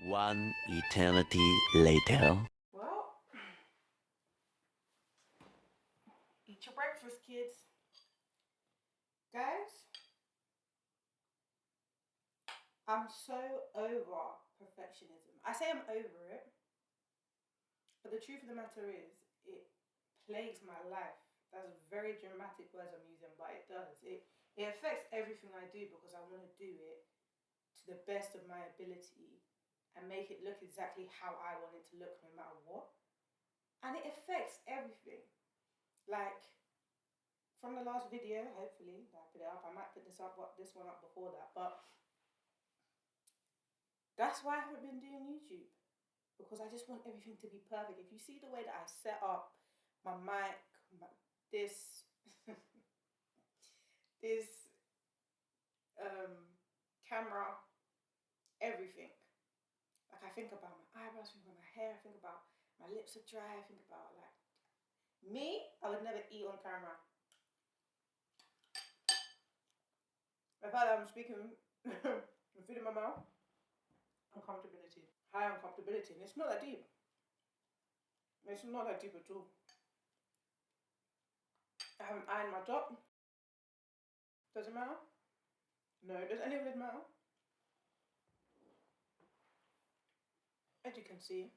One eternity later. Well, eat your breakfast, kids. Guys, I'm so over perfectionism. I say I'm over it, but the truth of the matter is, it plagues my life. That's very dramatic words I'm using, but it does. It affects everything I do because I want to do it to the best of my ability and make it look exactly how I want it to look no matter what. And it affects everything. Like, from the last video, hopefully, I put it up. I might put this one up before that, but that's why I haven't been doing YouTube, because I just want everything to be perfect. If you see the way that I set up my mic, this this camera, everything. Like, I think about my eyebrows, I think about my hair, I think about my lips are dry, I think about, like, me, I would never eat on camera. The fact that I'm speaking with food in my mouth, uncomfortability. High uncomfortability. And it's not that deep. It's not that deep at all. I haven't ironed my top. Does it matter? No. Does any of it matter? As you can see,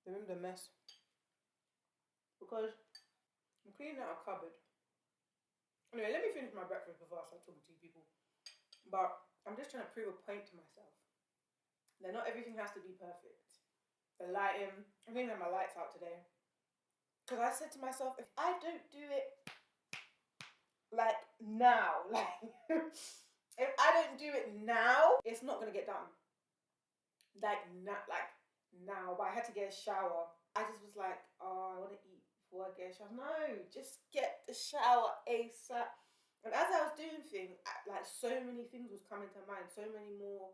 the room's a mess. Because I'm cleaning out a cupboard. Anyway, let me finish my breakfast before I start talking to you people. But I'm just trying to prove a point to myself that not everything has to be perfect. The lighting, I didn't have my lights out today. Because I said to myself, if I don't do it like now, like if I don't do it now, it's not gonna get done. Like now. But I had to get a shower. I just was like, oh, I want to eat before I get a shower. No, just get the shower ASAP. And as I was doing things, like, so many things was coming to mind. So many more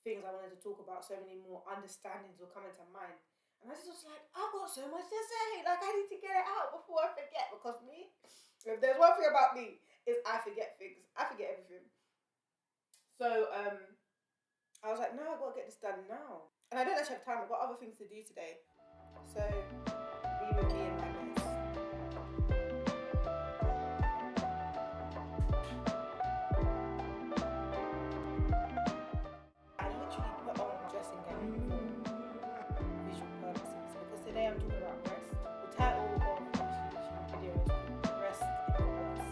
things I wanted to talk about. So many more understandings were coming to mind. And I just was like, I've got so much to say. Like, I need to get it out before I forget. Because me, if there's one thing about me, is I forget things. I forget everything. So I was like, no, I've got to get this done now. And I don't actually have time. I've got other things to do today. So be with me in my mess. I literally put on dressing gown for visual purposes, because today I'm talking about rest. The title of this YouTube video is called Rest in the West.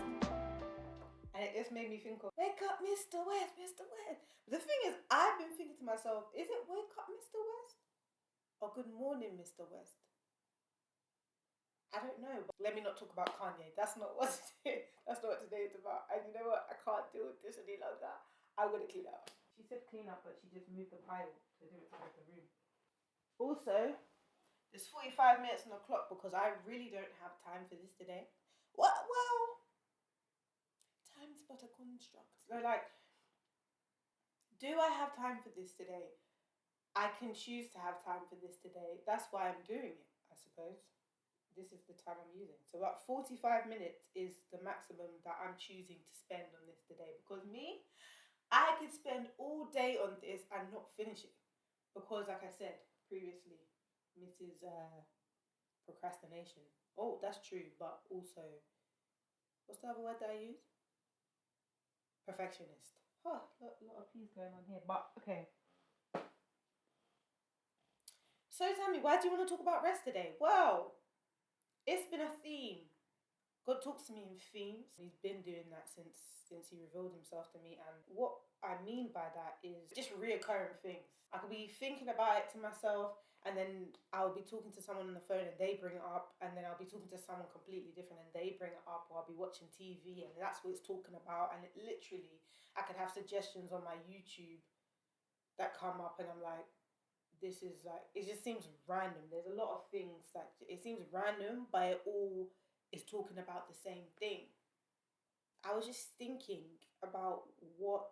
And it just made me think of, wake up, Mr. West, Mr. West. The thing is, I've been thinking to myself, is it wake up, Mr. West? Or good morning, Mr. West? I don't know, but let me not talk about Kanye. That's not what today is about. And you know what? I can't deal with this any longer. I'm gonna clean up. She said clean up, but she just moved the pile to do it to the room. Also, there's 45 minutes on the clock because I really don't have time for this today. What? Well, time's but a construct. So, like, do I have time for this today? I can choose to have time for this today. That's why I'm doing it, I suppose. This is the time I'm using. So about 45 minutes is the maximum that I'm choosing to spend on this today. Because me, I could spend all day on this and not finish it. Because, like I said previously, Mrs. Procrastination. Oh, that's true. But also, what's the other word that I use? Perfectionist. Huh, a lot of P's going on here. But, okay. So tell me, why do you want to talk about rest today? Well, it's been a theme. God talks to me in themes. He's been doing that since he revealed himself to me. And what I mean by that is just reoccurring things. I could be thinking about it to myself, and then I'll be talking to someone on the phone and they bring it up, and then I'll be talking to someone completely different and they bring it up, or I'll be watching TV and that's what it's talking about. And it literally, I could have suggestions on my YouTube that come up and I'm like, this is like, it just seems random. There's a lot of things that it seems random, but it all is talking about the same thing. I was just thinking about what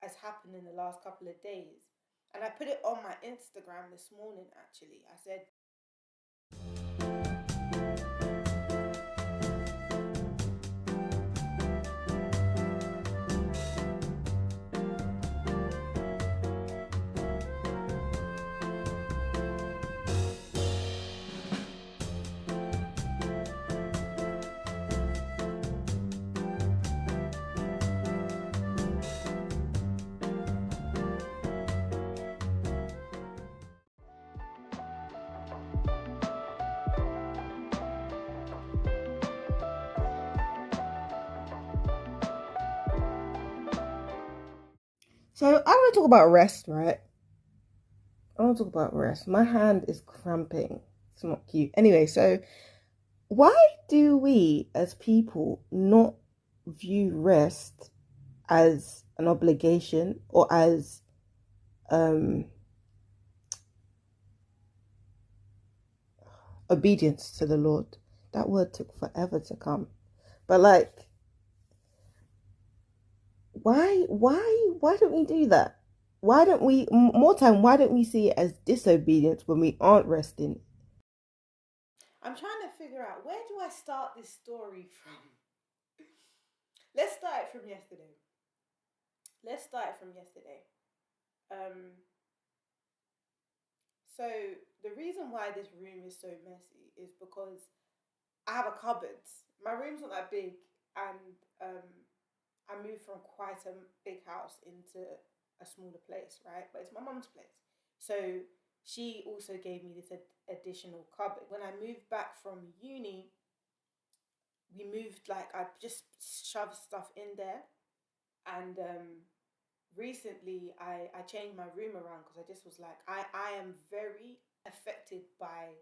has happened in the last couple of days. And I put it on my Instagram this morning, actually. I said, So I want to talk about rest, right? I want to talk about rest. My hand is cramping. It's not cute. Anyway, so why do we as people not view rest as an obligation or as obedience to the Lord? That word took forever to come. But like, why don't we do that? Why don't we why don't we see it as disobedience when we aren't resting? I'm trying to figure out, where do I start this story from? Let's start it from yesterday. So the reason why this room is so messy is because I have a cupboard. My room's not that big, and I moved from quite a big house into a smaller place, right? But it's my mum's place. So she also gave me this additional cupboard. When I moved back from uni, we moved, like, I just shoved stuff in there. And recently I changed my room around because I just was like, I am very affected by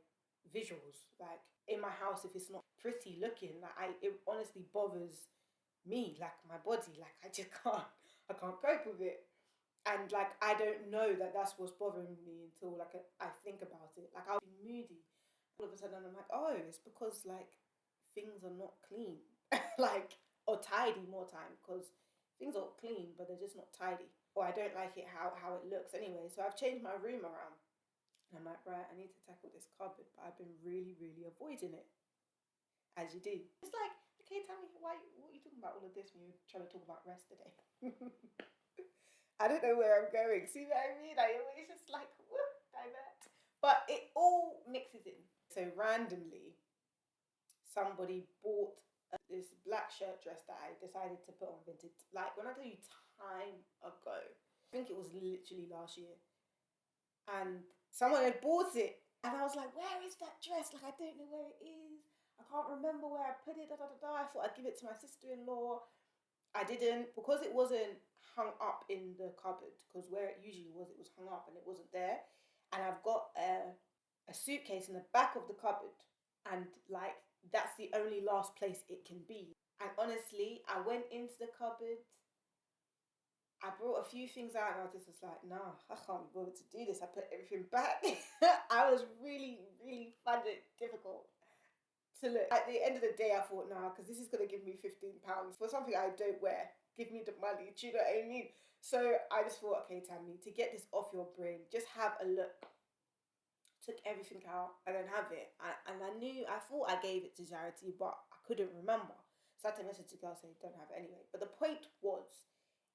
visuals. Like, in my house, if it's not pretty looking, like, it honestly bothers me, like my body. Like, I can't cope with it. And like, I don't know that that's what's bothering me until like I think about it. Like, I'll be moody. All of a sudden I'm like, oh, it's because like things are not clean. Like, or tidy more time, because things are clean but they're just not tidy. Or I don't like it how it looks anyway. So I've changed my room around. And I'm like, right, I need to tackle this cupboard, but I've been really, really avoiding it. As you do. It's like, okay, tell me, what are you talking about all of this when you're trying to talk about rest today? I don't know where I'm going. See what I mean? I always just like, whoop, divert. But it all mixes in. So randomly, somebody bought this black shirt dress that I decided to put on Vinted. Like, when I tell you time ago, I think it was literally last year. And someone had bought it. And I was like, where is that dress? Like, I don't know where it is. I can't remember where I put it. Da, da, da, da. I thought I'd give it to my sister-in-law. I didn't, because it wasn't hung up in the cupboard, because where it usually was, it was hung up and it wasn't there. And I've got a suitcase in the back of the cupboard, and like, that's the only last place it can be. And honestly, I went into the cupboard, I brought a few things out, and I just was like, nah, I can't be bothered to do this. I put everything back. I was really, really finding it difficult to look. At the end of the day, I thought, nah, because this is going to give me £15 for something I don't wear. Give me the money. Do you know what I mean? So I just thought, okay, Tammy, to get this off your brain, just have a look. Took everything out. I don't have it. I thought I gave it to charity, but I couldn't remember. So I had to message the girl saying, don't have it anyway. But the point was,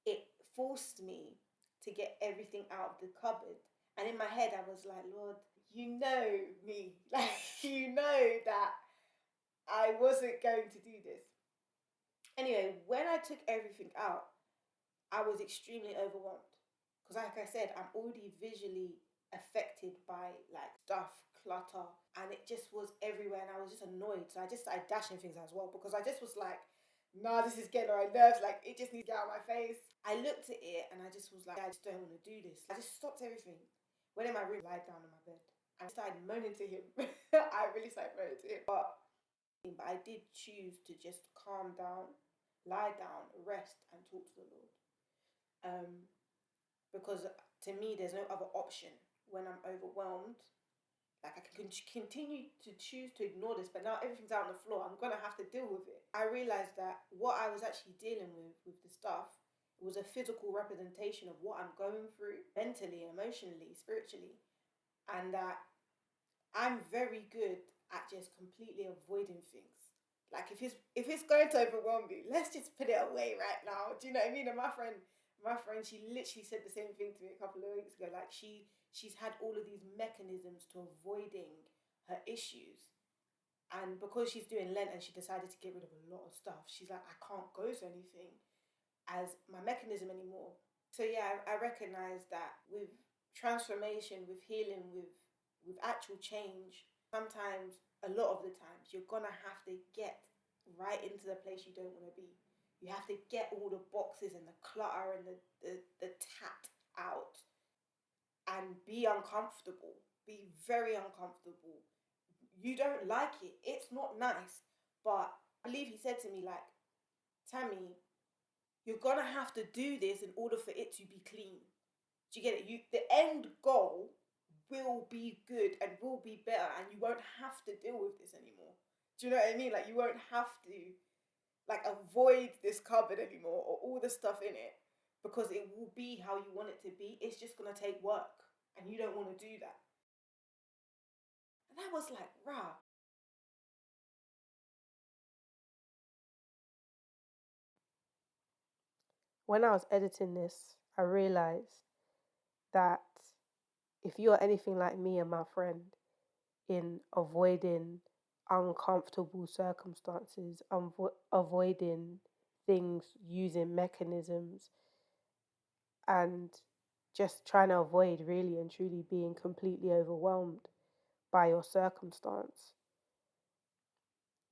it forced me to get everything out of the cupboard. And in my head, I was like, Lord, you know me. Like, you know that I wasn't going to do this. Anyway, when I took everything out, I was extremely overwhelmed. Because like I said, I'm already visually affected by like stuff, clutter, and it just was everywhere, and I was just annoyed. So I just started dashing things as well, because I just was like, nah, this is getting on my nerves. Like, it just needs to get out of my face. I looked at it and I just was like, I just don't want to do this. I just stopped everything. Went in my room, lied down on my bed. I started moaning to him. I really started moaning to him. But I did choose to just calm down, lie down, rest, and talk to the Lord. Because to me, there's no other option when I'm overwhelmed. Like, I can continue to choose to ignore this, but now everything's out on the floor. I'm gonna have to deal with it. I realized that what I was actually dealing with the stuff, was a physical representation of what I'm going through mentally, emotionally, spiritually, and that I'm very good at just completely avoiding things. Like, if it's going to overwhelm me, let's just put it away right now. Do you know what I mean? And my friend, she literally said the same thing to me a couple of weeks ago. Like, she's had all of these mechanisms to avoiding her issues. And because she's doing Lent and she decided to get rid of a lot of stuff, she's like, I can't go to anything as my mechanism anymore. So yeah, I recognize that with transformation, with healing, with actual change, sometimes, a lot of the times, you're gonna have to get right into the place you don't want to be. You have to get all the boxes and the clutter and the tat out and be uncomfortable. Be very uncomfortable. You don't like it. It's not nice. But I believe he said to me, like, Tammy, you're gonna have to do this in order for it to be clean. Do you get it? The end goal will be good and will be better, and you won't have to deal with this anymore. Do you know what I mean? Like, you won't have to like avoid this cupboard anymore or all the stuff in it, because it will be how you want it to be. It's just gonna take work, and you don't want to do that. And I was like, rah. When I was editing this, I realized that if you are anything like me and my friend in avoiding uncomfortable circumstances, avoiding things, using mechanisms, and just trying to avoid really and truly being completely overwhelmed by your circumstance.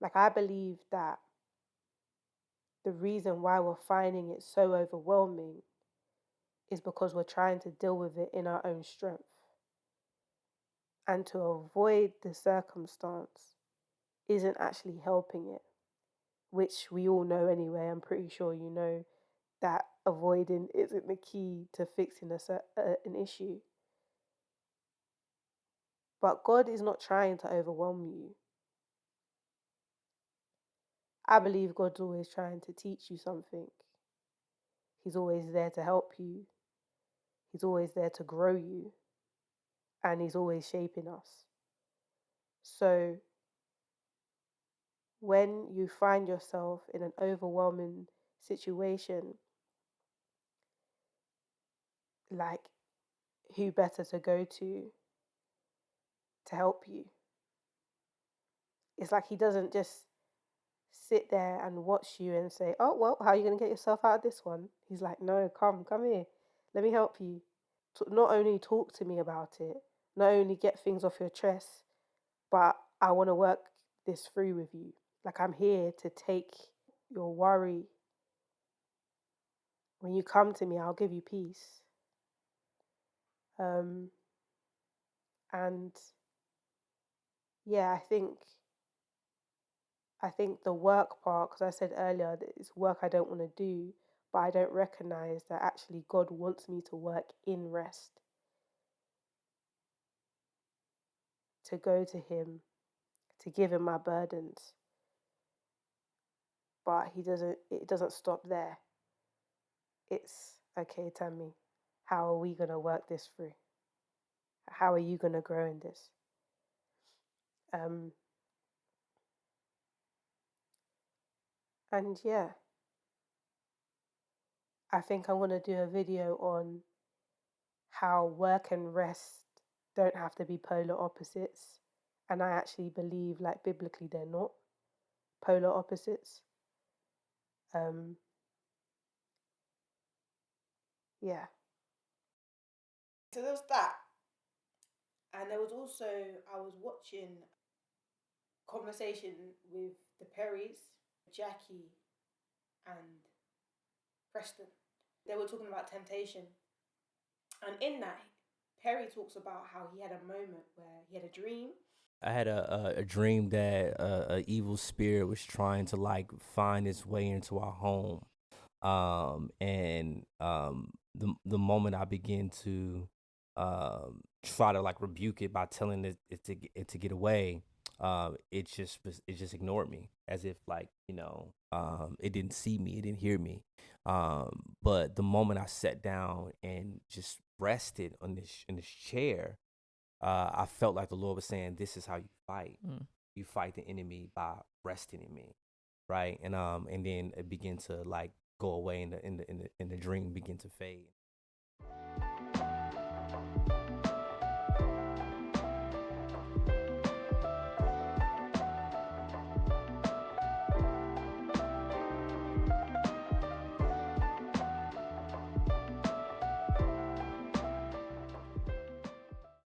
Like, I believe that the reason why we're finding it so overwhelming is because we're trying to deal with it in our own strength. And to avoid the circumstance isn't actually helping it, which we all know anyway. I'm pretty sure you know that avoiding isn't the key to fixing an issue. But God is not trying to overwhelm you. I believe God's always trying to teach you something. He's always there to help you. He's always there to grow you. And He's always shaping us. So when you find yourself in an overwhelming situation, like, who better to go to help you? It's like He doesn't just sit there and watch you and say, oh, well, how are you going to get yourself out of this one? He's like, no, come here. Let me help you. Not only talk to me about it, not only get things off your chest, but I want to work this through with you. Like, I'm here to take your worry. When you come to me, I'll give you peace. And yeah, I think the work part, because I said earlier that it's work I don't want to do, but I don't recognize that actually God wants me to work in rest, to go to Him, to give Him my burdens. But it doesn't stop there. It's, okay, Tammy, how are we going to work this through? How are you going to grow in this? And yeah, I think I'm going to do a video on how work and rest don't have to be polar opposites. And I actually believe, like, biblically, they're not polar opposites. Yeah. So there was that. And there was also, I was watching conversation with the Perrys, Jackie and Preston. They were talking about temptation. And in that, Perry talks about how he had a moment where he had a dream. I had a dream that a evil spirit was trying to, like, find its way into our home, and the moment I begin to try to, like, rebuke it by telling it to get away, it just ignored me, as if, like, it didn't see me, it didn't hear me. But the moment I sat down and just rested in this chair, I felt like the Lord was saying, "This is how you fight. You fight the enemy by resting in me, right?" And then it began to, like, go away, and the dream began to fade.